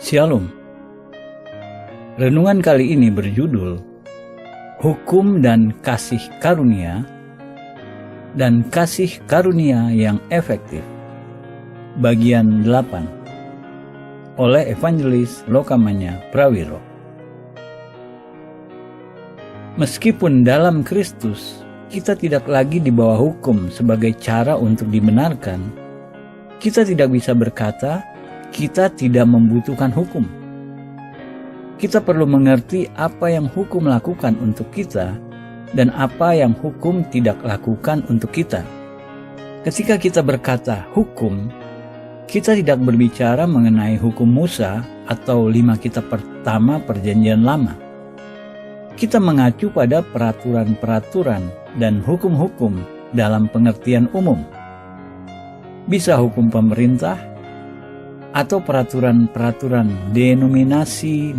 Shalom. Renungan kali ini berjudul Hukum dan Kasih Karunia dan Kasih Karunia yang Efektif. Bagian 8 oleh Evangelis Lokamanya Prawiro. Meskipun dalam Kristus kita tidak lagi di bawah hukum sebagai cara untuk dibenarkan, kita tidak bisa berkata kita tidak membutuhkan hukum. Kita perlu mengerti apa yang hukum lakukan untuk kita dan apa yang hukum tidak lakukan untuk kita. Ketika kita berkata hukum, kita tidak berbicara mengenai hukum Musa atau 5 kitab pertama Perjanjian Lama. Kita mengacu pada peraturan-peraturan dan hukum-hukum dalam pengertian umum. Bisa hukum pemerintah, atau peraturan-peraturan denominasi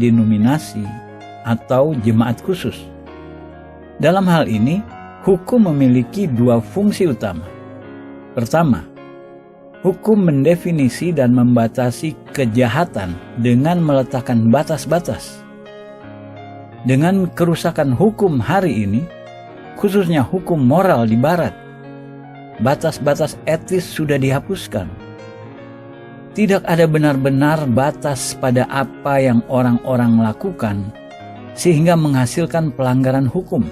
atau jemaat khusus. Dalam hal ini, hukum memiliki 2 fungsi utama. Pertama, hukum mendefinisi dan membatasi kejahatan dengan meletakkan batas-batas. Dengan kerusakan hukum hari ini, khususnya hukum moral di Barat, batas-batas etis sudah dihapuskan. Tidak ada benar-benar batas pada apa yang orang-orang lakukan sehingga menghasilkan pelanggaran hukum.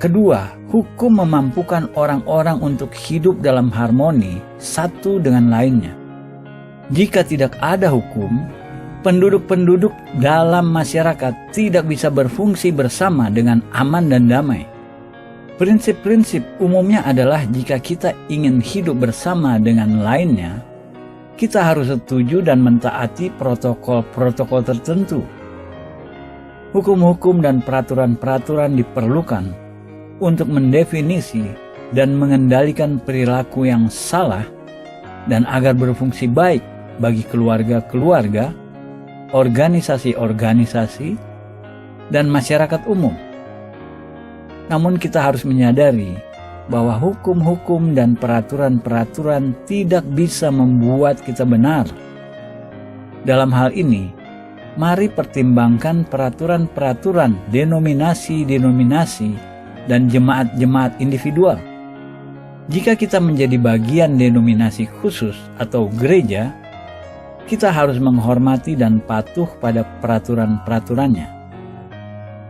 Kedua, hukum memampukan orang-orang untuk hidup dalam harmoni satu dengan lainnya. Jika tidak ada hukum, penduduk-penduduk dalam masyarakat tidak bisa berfungsi bersama dengan aman dan damai. Prinsip-prinsip umumnya adalah jika kita ingin hidup bersama dengan lainnya, kita harus setuju dan mentaati protokol-protokol tertentu. Hukum-hukum dan peraturan-peraturan diperlukan untuk mendefinisi dan mengendalikan perilaku yang salah dan agar berfungsi baik bagi keluarga-keluarga, organisasi-organisasi, dan masyarakat umum. Namun kita harus menyadari bahwa hukum-hukum dan peraturan-peraturan tidak bisa membuat kita benar. Dalam hal ini, mari pertimbangkan peraturan-peraturan denominasi dan jemaat-jemaat individual. Jika kita menjadi bagian denominasi khusus atau gereja, kita harus menghormati dan patuh pada peraturan-peraturannya.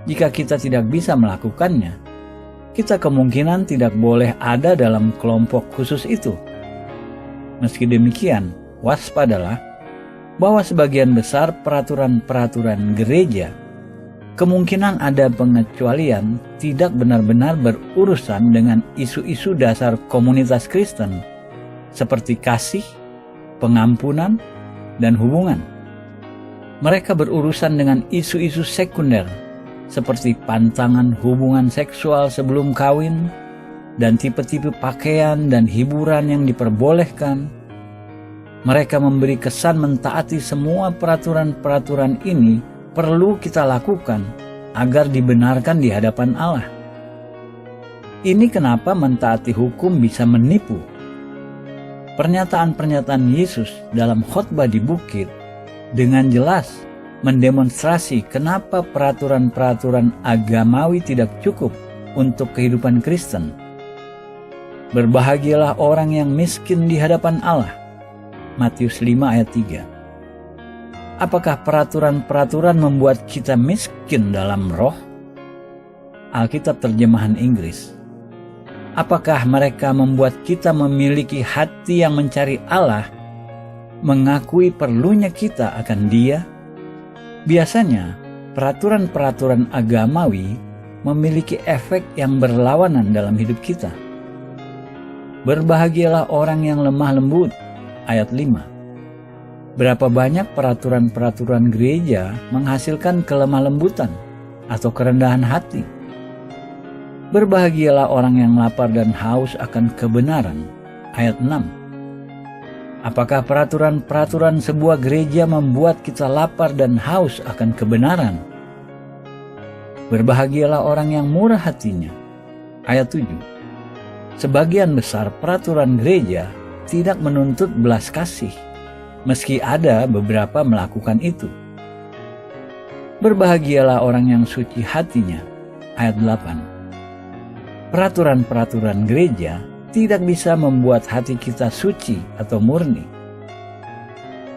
Jika kita tidak bisa melakukannya, kita kemungkinan tidak boleh ada dalam kelompok khusus itu. Meski demikian, waspadalah bahwa sebagian besar peraturan-peraturan gereja kemungkinan ada pengecualian tidak benar-benar berurusan dengan isu-isu dasar komunitas Kristen seperti kasih, pengampunan, dan hubungan. Mereka berurusan dengan isu-isu sekunder seperti pantangan hubungan seksual sebelum kawin, dan tipe-tipe pakaian dan hiburan yang diperbolehkan. Mereka memberi kesan mentaati semua peraturan-peraturan ini perlu kita lakukan agar dibenarkan di hadapan Allah. Ini kenapa mentaati hukum bisa menipu. Pernyataan-pernyataan Yesus dalam khotbah di bukit dengan jelas mendemonstrasi kenapa peraturan-peraturan agamawi tidak cukup untuk kehidupan Kristen. Berbahagialah orang yang miskin di hadapan Allah. Matius 5 ayat 3. Apakah peraturan-peraturan membuat kita miskin dalam roh? Alkitab terjemahan Inggris. Apakah mereka membuat kita memiliki hati yang mencari Allah, mengakui perlunya kita akan Dia? Biasanya, peraturan-peraturan agamawi memiliki efek yang berlawanan dalam hidup kita. Berbahagialah orang yang lemah lembut, ayat 5. Berapa banyak peraturan-peraturan gereja menghasilkan kelemah lembutan atau kerendahan hati? Berbahagialah orang yang lapar dan haus akan kebenaran, ayat 6. Apakah peraturan-peraturan sebuah gereja membuat kita lapar dan haus akan kebenaran? Berbahagialah orang yang murah hatinya. Ayat 7. Sebagian besar peraturan gereja tidak menuntut belas kasih, meski ada beberapa melakukan itu. Berbahagialah orang yang suci hatinya. Ayat 8. Peraturan-peraturan gereja tidak bisa membuat hati kita suci atau murni.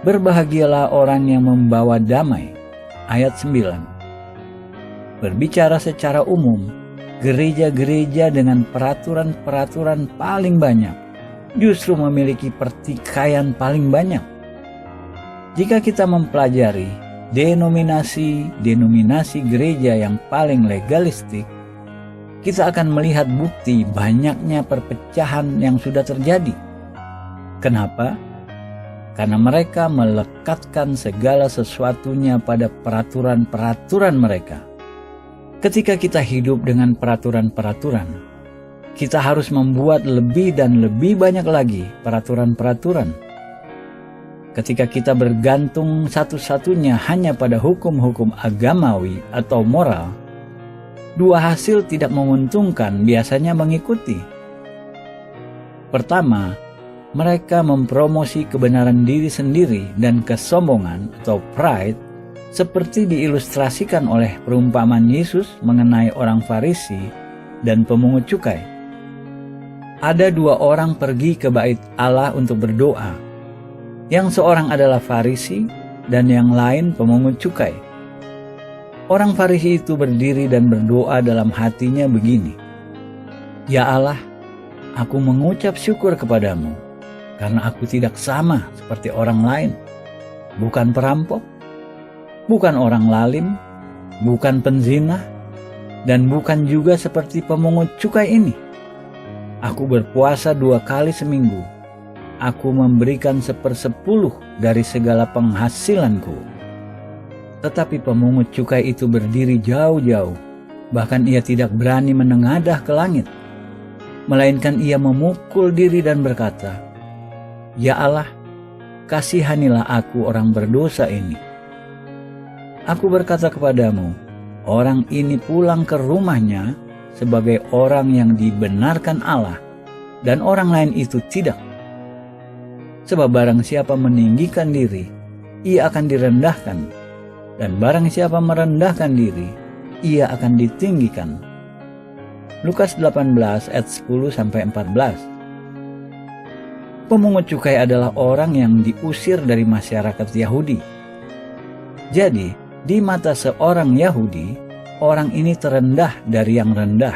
Berbahagialah orang yang membawa damai. Ayat 9. Berbicara secara umum, gereja-gereja dengan peraturan-peraturan paling banyak justru memiliki pertikaian paling banyak. Jika kita mempelajari denominasi gereja yang paling legalistik, kita akan melihat bukti banyaknya perpecahan yang sudah terjadi. Kenapa? Karena mereka melekatkan segala sesuatunya pada peraturan-peraturan mereka. Ketika kita hidup dengan peraturan-peraturan, kita harus membuat lebih dan lebih banyak lagi peraturan-peraturan. Ketika kita bergantung satu-satunya hanya pada hukum-hukum agamawi atau moral, dua hasil tidak menguntungkan biasanya mengikuti. Pertama, mereka mempromosi kebenaran diri sendiri dan kesombongan atau pride seperti diilustrasikan oleh perumpamaan Yesus mengenai orang Farisi dan pemungut cukai. Ada dua orang pergi ke bait Allah untuk berdoa. Yang seorang adalah Farisi dan yang lain pemungut cukai. Orang Farisi itu berdiri dan berdoa dalam hatinya begini, "Ya Allah, aku mengucap syukur kepadamu, karena aku tidak sama seperti orang lain, bukan perampok, bukan orang lalim, bukan penzina, dan bukan juga seperti pemungut cukai ini. Aku berpuasa 2 kali seminggu, aku memberikan 1/10 dari segala penghasilanku." Tetapi pemungut cukai itu berdiri jauh-jauh, bahkan ia tidak berani menengadah ke langit, melainkan ia memukul diri dan berkata, "Ya Allah, kasihanilah aku orang berdosa ini." Aku berkata kepadamu, orang ini pulang ke rumahnya sebagai orang yang dibenarkan Allah, dan orang lain itu tidak. Sebab barang siapa meninggikan diri, ia akan direndahkan, dan barang siapa merendahkan diri, ia akan ditinggikan. Lukas 18 ayat 10-14. Pemungut cukai adalah orang yang diusir dari masyarakat Yahudi. Jadi, di mata seorang Yahudi, orang ini terendah dari yang rendah.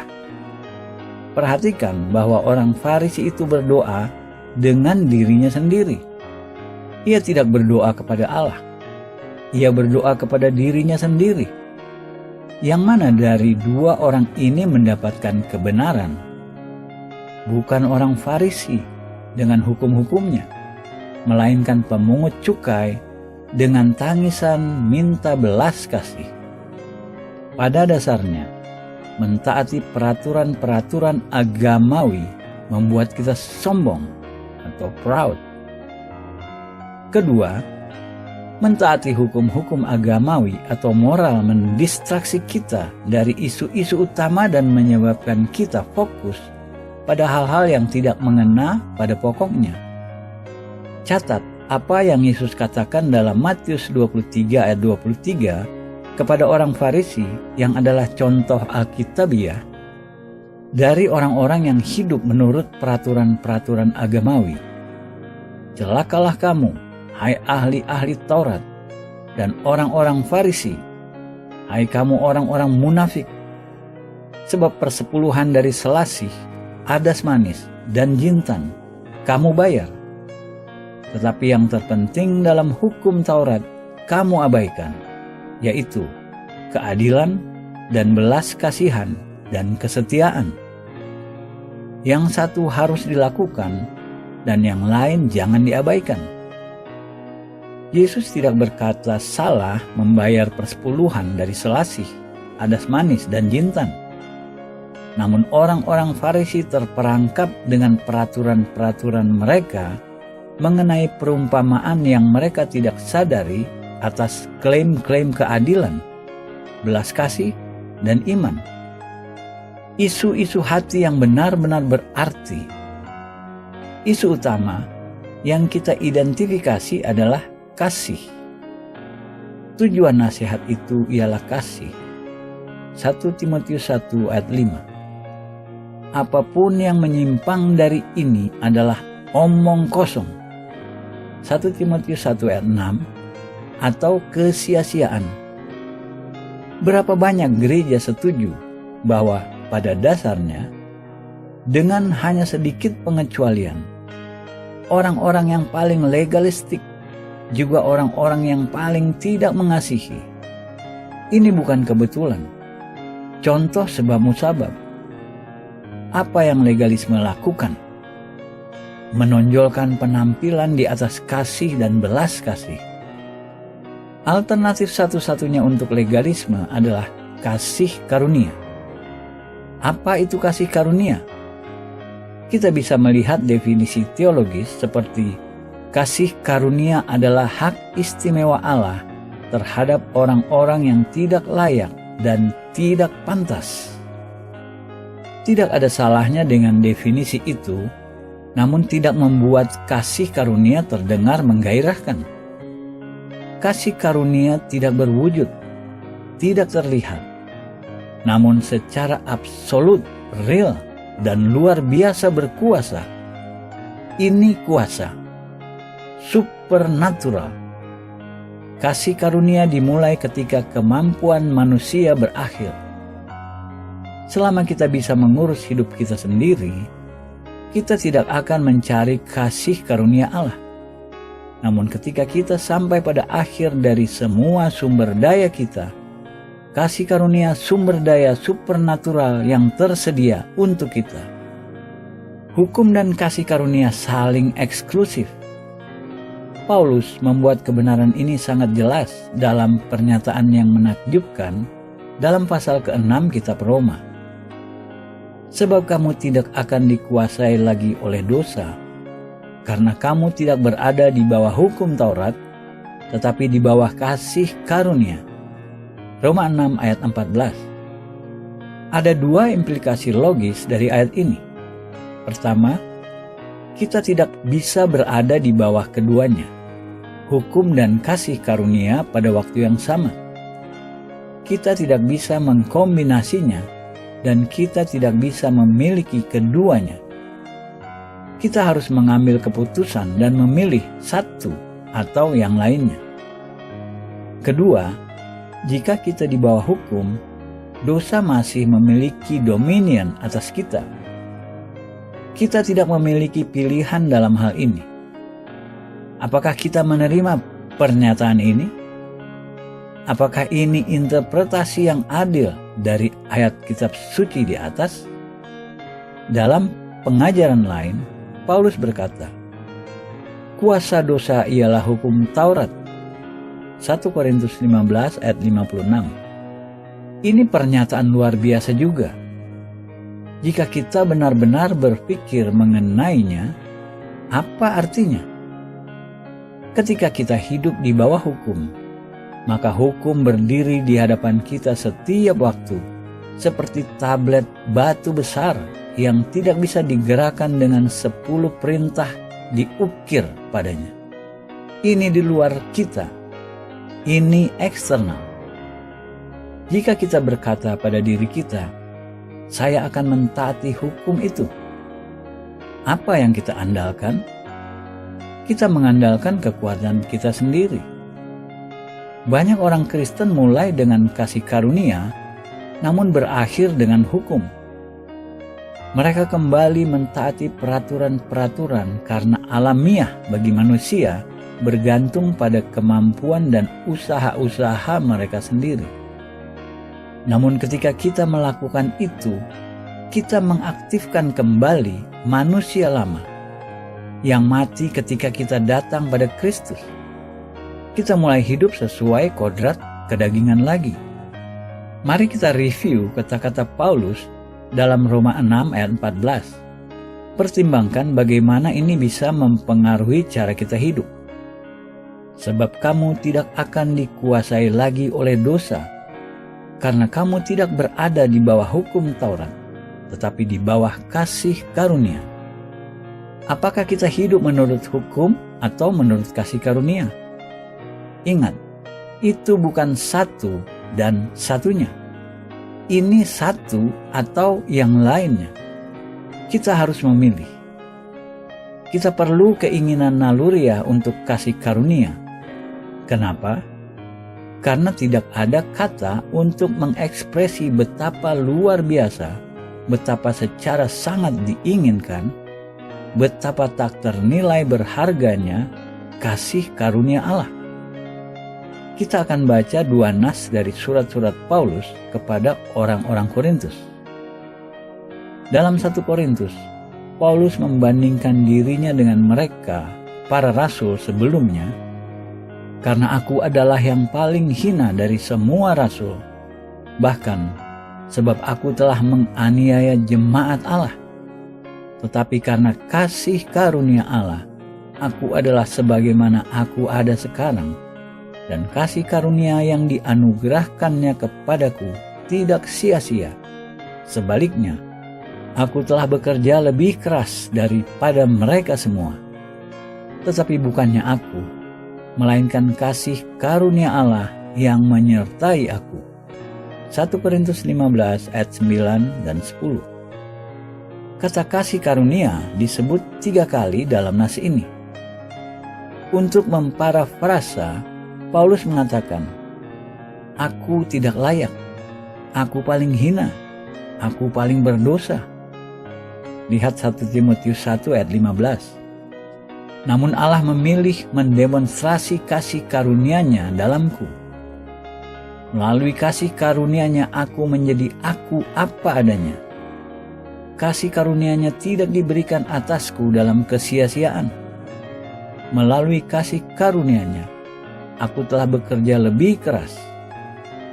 Perhatikan bahwa orang Farisi itu berdoa dengan dirinya sendiri. Ia tidak berdoa kepada Allah. Ia berdoa kepada dirinya sendiri. Yang mana dari dua orang ini mendapatkan kebenaran? Bukan orang Farisi dengan hukum-hukumnya, melainkan pemungut cukai dengan tangisan minta belas kasih. Pada dasarnya, mentaati peraturan-peraturan agamawi membuat kita sombong atau proud. Kedua, mentaati hukum-hukum agamawi atau moral mendistraksi kita dari isu-isu utama dan menyebabkan kita fokus pada hal-hal yang tidak mengena pada pokoknya. Catat apa yang Yesus katakan dalam Matius 23 ayat 23 kepada orang Farisi yang adalah contoh Alkitabiah dari orang-orang yang hidup menurut peraturan-peraturan agamawi. "Celakalah kamu, hai ahli-ahli Taurat dan orang-orang Farisi, hai kamu orang-orang munafik, sebab persepuluhan dari selasih, adas manis, dan jintan kamu bayar. Tetapi yang terpenting dalam hukum Taurat kamu abaikan, yaitu keadilan dan belas kasihan dan kesetiaan. Yang satu harus dilakukan dan yang lain jangan diabaikan." Yesus tidak berkata salah membayar persepuluhan dari selasih, adas manis, dan jintan. Namun orang-orang Farisi terperangkap dengan peraturan-peraturan mereka mengenai perumpamaan yang mereka tidak sadari atas klaim-klaim keadilan, belas kasih, dan iman. Isu-isu hati yang benar-benar berarti. Isu utama yang kita identifikasi adalah kasih. Tujuan nasihat itu ialah kasih. 1 Timotius 1 ayat 5. Apapun yang menyimpang dari ini adalah omong kosong. 1 Timotius 1 ayat 6, atau kesia-siaan. Berapa banyak gereja setuju bahwa pada dasarnya, dengan hanya sedikit pengecualian, orang-orang yang paling legalistik, juga orang-orang yang paling tidak mengasihi. Ini bukan kebetulan. Contoh sebab musabab. Apa yang legalisme lakukan? Menonjolkan penampilan di atas kasih dan belas kasih. Alternatif satu-satunya untuk legalisme adalah kasih karunia. Apa itu kasih karunia? Kita bisa melihat definisi teologis seperti kasih karunia adalah hak istimewa Allah terhadap orang-orang yang tidak layak dan tidak pantas. Tidak ada salahnya dengan definisi itu, namun tidak membuat kasih karunia terdengar menggairahkan. Kasih karunia tidak berwujud, tidak terlihat, namun secara absolut, real, dan luar biasa berkuasa. Ini kuasa supernatural. Kasih karunia dimulai ketika kemampuan manusia berakhir. Selama kita bisa mengurus hidup kita sendiri, kita tidak akan mencari kasih karunia Allah. Namun ketika kita sampai pada akhir dari semua sumber daya kita, kasih karunia sumber daya supernatural yang tersedia untuk kita. Hukum dan kasih karunia saling eksklusif. Paulus membuat kebenaran ini sangat jelas dalam pernyataan yang menakjubkan dalam pasal ke-6 kitab Roma. Sebab kamu tidak akan dikuasai lagi oleh dosa, karena kamu tidak berada di bawah hukum Taurat, tetapi di bawah kasih karunia. Roma 6 ayat 14. Ada dua implikasi logis dari ayat ini. Pertama, kita tidak bisa berada di bawah keduanya, hukum dan kasih karunia pada waktu yang sama. Kita tidak bisa mengkombinasinya dan kita tidak bisa memiliki keduanya. Kita harus mengambil keputusan dan memilih satu atau yang lainnya. Kedua, jika kita di bawah hukum, dosa masih memiliki dominion atas kita. Kita tidak memiliki pilihan dalam hal ini. Apakah kita menerima pernyataan ini? Apakah ini interpretasi yang adil dari ayat kitab suci di atas? Dalam pengajaran lain, Paulus berkata, kuasa dosa ialah hukum Taurat. 1 Korintus 15 ayat 56. Ini pernyataan luar biasa juga. Jika kita benar-benar berpikir mengenainya, apa artinya? Ketika kita hidup di bawah hukum, maka hukum berdiri di hadapan kita setiap waktu, seperti tablet batu besar yang tidak bisa digerakkan dengan 10 perintah diukir padanya. Ini di luar kita, ini eksternal. Jika kita berkata pada diri kita, saya akan mentaati hukum itu, apa yang kita andalkan? Kita mengandalkan kekuatan kita sendiri. Banyak orang Kristen mulai dengan kasih karunia, namun berakhir dengan hukum. Mereka kembali mentaati peraturan-peraturan karena alamiah bagi manusia bergantung pada kemampuan dan usaha-usaha mereka sendiri. Namun ketika kita melakukan itu, kita mengaktifkan kembali manusia lama yang mati ketika kita datang pada Kristus. Kita mulai hidup sesuai kodrat kedagingan lagi. Mari kita review kata-kata Paulus dalam Roma 6 ayat 14. Pertimbangkan bagaimana ini bisa mempengaruhi cara kita hidup. Sebab kamu tidak akan dikuasai lagi oleh dosa, karena kamu tidak berada di bawah hukum Taurat, tetapi di bawah kasih karunia. Apakah kita hidup menurut hukum atau menurut kasih karunia? Ingat, itu bukan satu dan satunya. Ini satu atau yang lainnya. Kita harus memilih. Kita perlu keinginan naluriah untuk kasih karunia. Kenapa? Karena tidak ada kata untuk mengekspresi betapa luar biasa, betapa secara sangat diinginkan, betapa tak ternilai berharganya kasih karunia Allah. Kita akan baca dua nas dari surat-surat Paulus kepada orang-orang Korintus. Dalam 1 Korintus, Paulus membandingkan dirinya dengan mereka, para rasul sebelumnya, karena aku adalah yang paling hina dari semua rasul, bahkan sebab aku telah menganiaya jemaat Allah. Tetapi karena kasih karunia Allah, aku adalah sebagaimana aku ada sekarang, dan kasih karunia yang dianugerahkannya kepadaku tidak sia-sia. Sebaliknya, aku telah bekerja lebih keras daripada mereka semua. Tetapi bukannya aku, melainkan kasih karunia Allah yang menyertai aku. 1 Korintus 15 ayat 9 dan 10. Kata kasih karunia disebut 3 kali dalam nas ini. Untuk memparafrasa, Paulus mengatakan, aku tidak layak, aku paling hina, aku paling berdosa. Lihat 1 Timotius 1 ayat 15. Namun Allah memilih mendemonstrasi kasih karunia-Nya dalamku. Melalui kasih karunia-Nya aku menjadi aku apa adanya. Kasih karunia-Nya tidak diberikan atasku dalam kesia-siaan. Melalui kasih karunia-Nya aku telah bekerja lebih keras.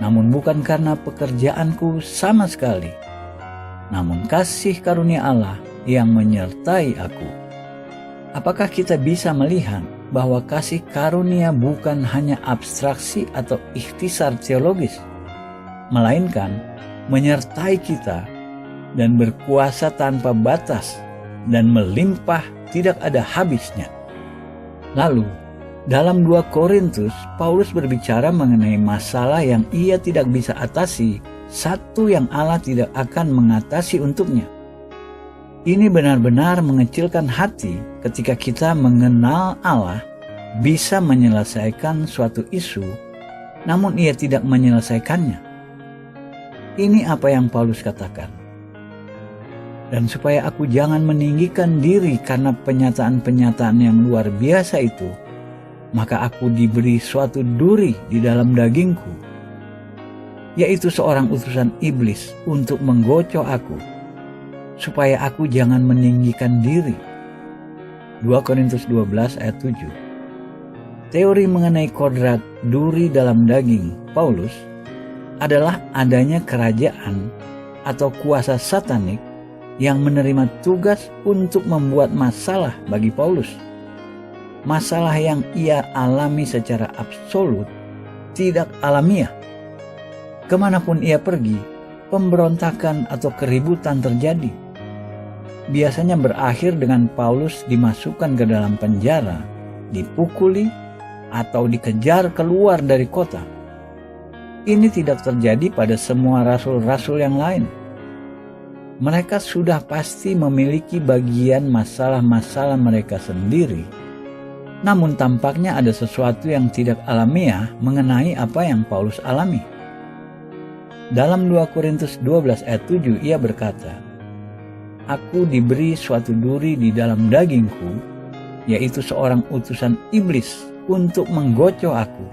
Namun bukan karena pekerjaanku sama sekali, namun kasih karunia Allah yang menyertai aku. Apakah kita bisa melihat bahwa kasih karunia bukan hanya abstraksi atau ikhtisar teologis, melainkan menyertai kita dan berkuasa tanpa batas dan melimpah tidak ada habisnya. Lalu, dalam 2 Korintus, Paulus berbicara mengenai masalah yang ia tidak bisa atasi, satu yang Allah tidak akan mengatasi untuknya. Ini benar-benar mengecilkan hati ketika kita mengenal Allah bisa menyelesaikan suatu isu, namun ia tidak menyelesaikannya. Ini apa yang Paulus katakan. Dan supaya aku jangan meninggikan diri karena penyataan-penyataan yang luar biasa itu, maka aku diberi suatu duri di dalam dagingku, yaitu seorang utusan iblis untuk menggocok aku, supaya aku jangan meninggikan diri. 2 Korintus 12 ayat 7. Teori mengenai kodrat duri dalam daging Paulus adalah adanya kerajaan atau kuasa satanik yang menerima tugas untuk membuat masalah bagi Paulus. Masalah yang ia alami secara absolut, tidak alamiah. Kemanapun ia pergi, pemberontakan atau keributan terjadi. Biasanya berakhir dengan Paulus dimasukkan ke dalam penjara, dipukuli, atau dikejar keluar dari kota. Ini tidak terjadi pada semua rasul-rasul yang lain. Mereka sudah pasti memiliki bagian masalah-masalah mereka sendiri. Namun tampaknya ada sesuatu yang tidak alamiah mengenai apa yang Paulus alami. Dalam 2 Korintus 12 ayat 7 ia berkata, aku diberi suatu duri di dalam dagingku, yaitu seorang utusan iblis untuk menggocok aku.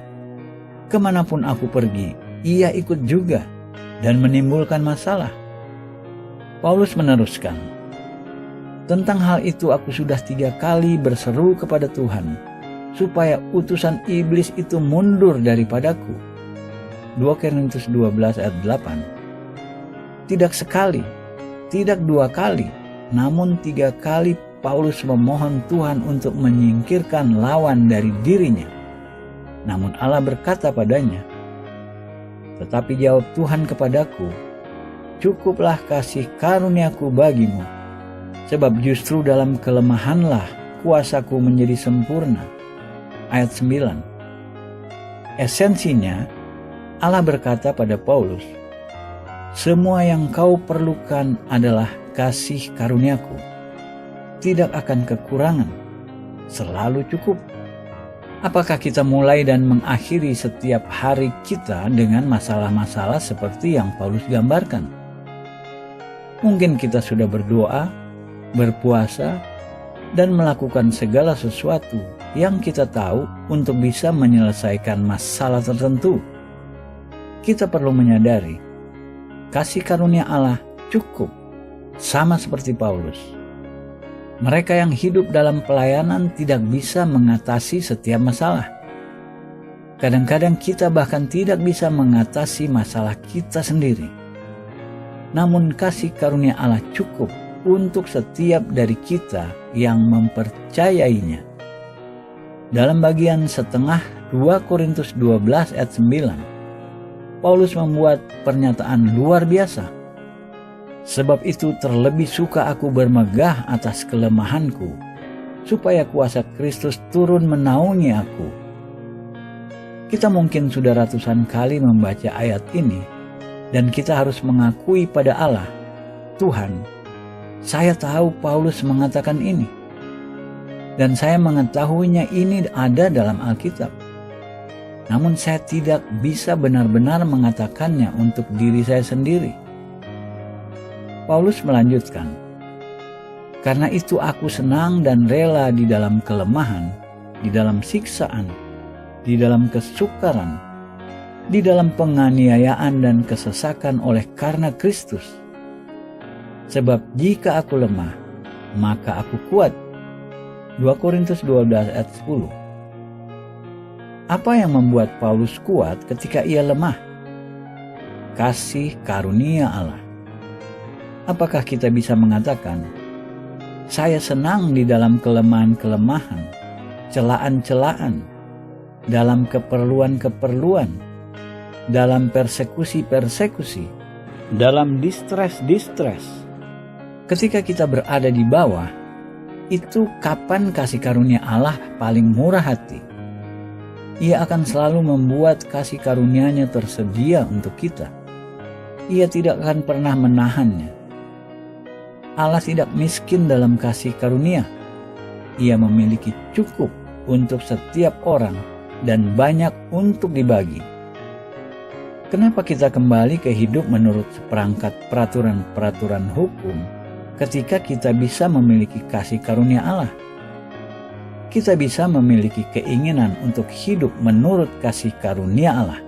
Kemanapun aku pergi, ia ikut juga dan menimbulkan masalah. Paulus meneruskan, tentang hal itu aku sudah 3 kali berseru kepada Tuhan, supaya utusan iblis itu mundur daripadaku. 2 Korintus 12 ayat 8. Tidak sekali, tidak 2 kali, namun 3 kali Paulus memohon Tuhan untuk menyingkirkan lawan dari dirinya. Namun Allah berkata padanya, tetapi jawab Tuhan kepadaku, cukuplah kasih karuniaku bagimu, Sebab justru dalam kelemahanlah kuasaku menjadi sempurna. Ayat 9. Esensinya, Allah berkata pada Paulus, semua yang kau perlukan adalah kasih karuniaku. Tidak akan kekurangan, selalu cukup. Apakah kita mulai dan mengakhiri setiap hari kita dengan masalah-masalah seperti yang Paulus gambarkan? Mungkin kita sudah berdoa, berpuasa, dan melakukan segala sesuatu yang kita tahu untuk bisa menyelesaikan masalah tertentu. Kita perlu menyadari, kasih karunia Allah cukup, sama seperti Paulus. Mereka yang hidup dalam pelayanan tidak bisa mengatasi setiap masalah. Kadang-kadang kita bahkan tidak bisa mengatasi masalah kita sendiri. Namun kasih karunia Allah cukup untuk setiap dari kita yang mempercayainya. Dalam bagian setengah 2 Korintus 12 ayat 9, Paulus membuat pernyataan luar biasa. Sebab itu terlebih suka aku bermegah atas kelemahanku, supaya kuasa Kristus turun menaungi aku. Kita mungkin sudah ratusan kali membaca ayat ini, dan kita harus mengakui pada Allah, Tuhan, saya tahu Paulus mengatakan ini, dan saya mengetahuinya ini ada dalam Alkitab. Namun saya tidak bisa benar-benar mengatakannya untuk diri saya sendiri. Paulus melanjutkan, karena itu aku senang dan rela di dalam kelemahan, di dalam siksaan, di dalam kesukaran, di dalam penganiayaan dan kesesakan oleh karena Kristus. Sebab jika aku lemah, maka aku kuat. 2 Korintus 12 ayat 10. Apa yang membuat Paulus kuat ketika ia lemah? Kasih karunia Allah. Apakah kita bisa mengatakan, saya senang di dalam kelemahan-kelemahan, celaan-celaan, dalam keperluan-keperluan, dalam persekusi-persekusi, dalam distres-distres. Ketika kita berada di bawah, itu kapan kasih karunia Allah paling murah hati? Ia akan selalu membuat kasih karunia-Nya tersedia untuk kita. Ia tidak akan pernah menahannya. Allah tidak miskin dalam kasih karunia. Ia memiliki cukup untuk setiap orang dan banyak untuk dibagi. Kenapa kita kembali ke hidup menurut seperangkat peraturan-peraturan hukum ketika kita bisa memiliki kasih karunia Allah? Kita bisa memiliki keinginan untuk hidup menurut kasih karunia Allah.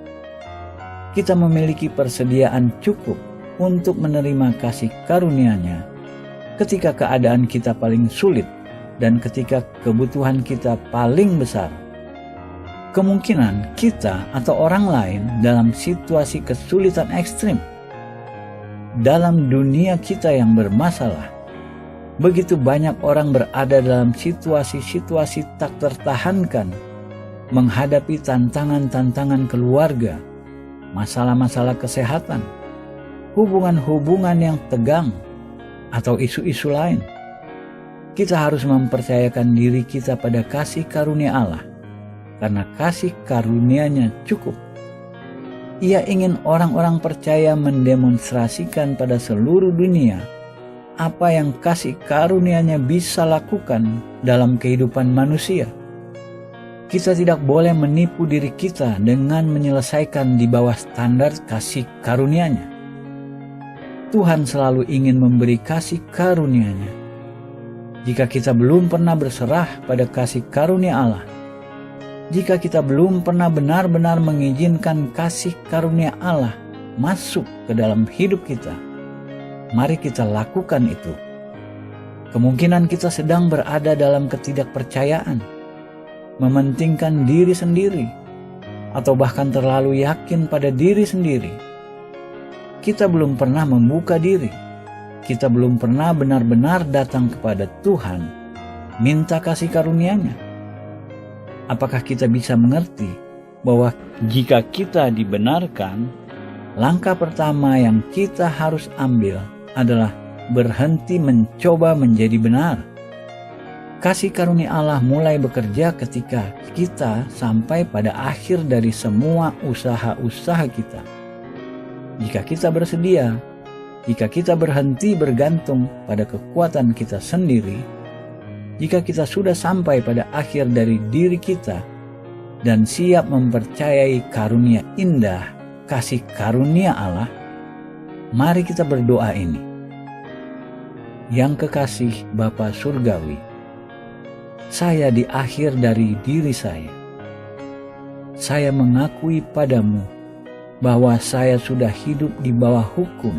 Kita memiliki persediaan cukup untuk menerima kasih karunia-Nya ketika keadaan kita paling sulit dan ketika kebutuhan kita paling besar. Kemungkinan kita atau orang lain dalam situasi kesulitan ekstrim. Dalam dunia kita yang bermasalah, begitu banyak orang berada dalam situasi-situasi tak tertahankan, menghadapi tantangan-tantangan keluarga, masalah-masalah kesehatan, hubungan-hubungan yang tegang, atau isu-isu lain. Kita harus mempercayakan diri kita pada kasih karunia Allah, karena kasih karunia-Nya cukup. Ia ingin orang-orang percaya mendemonstrasikan pada seluruh dunia apa yang kasih karunia-Nya bisa lakukan dalam kehidupan manusia. Kita tidak boleh menipu diri kita dengan menyelesaikan di bawah standar kasih karunia-Nya. Tuhan selalu ingin memberi kasih karunia-Nya. Jika kita belum pernah berserah pada kasih karunia Allah, jika kita belum pernah benar-benar mengizinkan kasih karunia Allah masuk ke dalam hidup kita, mari kita lakukan itu. Kemungkinan kita sedang berada dalam ketidakpercayaan, mementingkan diri sendiri, atau bahkan terlalu yakin pada diri sendiri. Kita belum pernah membuka diri. Kita belum pernah benar-benar datang kepada Tuhan, minta kasih karunia-Nya. Apakah kita bisa mengerti bahwa jika kita dibenarkan, langkah pertama yang kita harus ambil adalah berhenti mencoba menjadi benar. Kasih karunia Allah mulai bekerja ketika kita sampai pada akhir dari semua usaha-usaha kita. Jika kita bersedia, jika kita berhenti bergantung pada kekuatan kita sendiri, jika kita sudah sampai pada akhir dari diri kita dan siap mempercayai karunia indah, kasih karunia Allah, mari kita berdoa ini. Yang kekasih Bapa Surgawi, saya di akhir dari diri saya. Saya mengakui padamu bahwa saya sudah hidup di bawah hukum,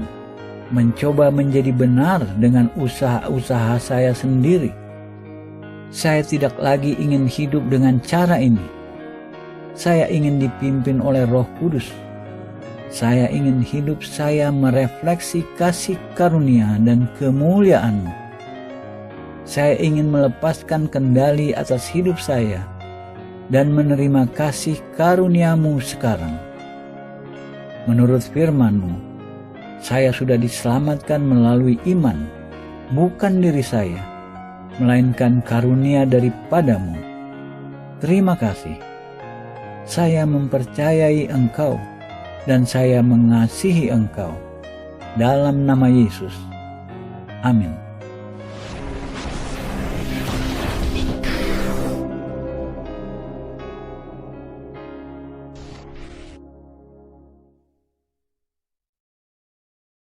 mencoba menjadi benar dengan usaha-usaha saya sendiri. Saya tidak lagi ingin hidup dengan cara ini. Saya ingin dipimpin oleh Roh Kudus. Saya ingin hidup saya merefleksi kasih karunia dan kemuliaan-Mu. Saya ingin melepaskan kendali atas hidup saya dan menerima kasih karunia-Mu sekarang. Menurut firman-Mu, saya sudah diselamatkan melalui iman, bukan diri saya, melainkan karunia daripada-Mu. Terima kasih. Saya mempercayai Engkau dan saya mengasihi Engkau. Dalam nama Yesus. Amin.